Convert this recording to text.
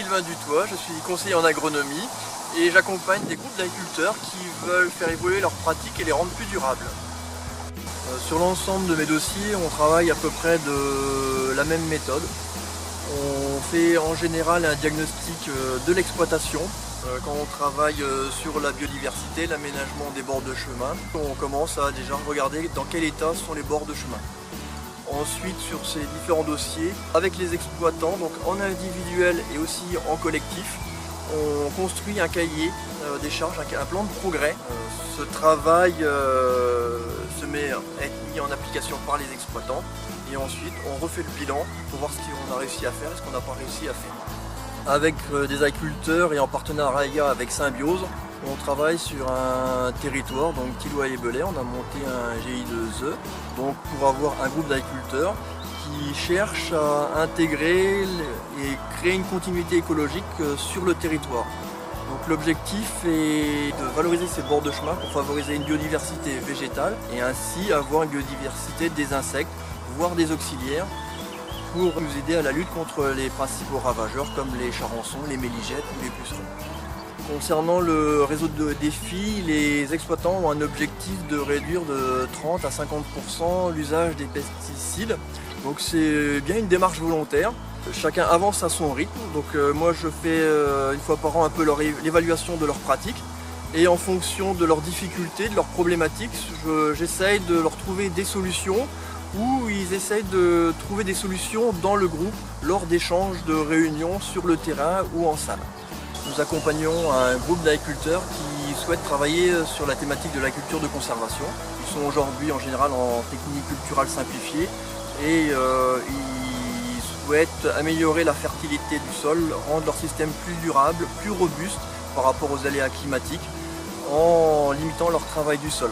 Sylvain Dutoit, je suis conseiller en agronomie et j'accompagne des groupes d'agriculteurs qui veulent faire évoluer leurs pratiques et les rendre plus durables. Sur l'ensemble de mes dossiers, on travaille à peu près de la même méthode. On fait en général un diagnostic de l'exploitation. Quand on travaille sur la biodiversité, l'aménagement des bords de chemin, on commence à déjà regarder dans quel état sont les bords de chemin. Ensuite, sur ces différents dossiers, avec les exploitants, donc en individuel et aussi en collectif, on construit un cahier des charges, un plan de progrès. Ce travail est mis en application par les exploitants et ensuite on refait le bilan pour voir ce qu'on a réussi à faire et ce qu'on n'a pas réussi à faire. Avec des agriculteurs et en partenariat avec Symbiose, on travaille sur un territoire, donc Tilloy et Belay. On a monté un GI2E donc pour avoir un groupe d'agriculteurs qui cherchent à intégrer et créer une continuité écologique sur le territoire. Donc l'objectif est de valoriser ces bords de chemin pour favoriser une biodiversité végétale et ainsi avoir une biodiversité des insectes, voire des auxiliaires, pour nous aider à la lutte contre les principaux ravageurs comme les charançons, les méligettes ou les pucerons. Concernant le réseau de défis, les exploitants ont un objectif de réduire de 30 à 50% l'usage des pesticides. Donc c'est bien une démarche volontaire. Chacun avance à son rythme. Donc moi je fais une fois par an un peu l'évaluation de leurs pratiques. Et en fonction de leurs difficultés, de leurs problématiques, j'essaye de leur trouver des solutions ou ils essayent de trouver des solutions dans le groupe lors d'échanges de réunions sur le terrain ou en salle. Nous accompagnons un groupe d'agriculteurs qui souhaitent travailler sur la thématique de la culture de conservation. Ils sont aujourd'hui en général en technique culturale simplifiée et ils souhaitent améliorer la fertilité du sol, rendre leur système plus durable, plus robuste par rapport aux aléas climatiques en limitant leur travail du sol.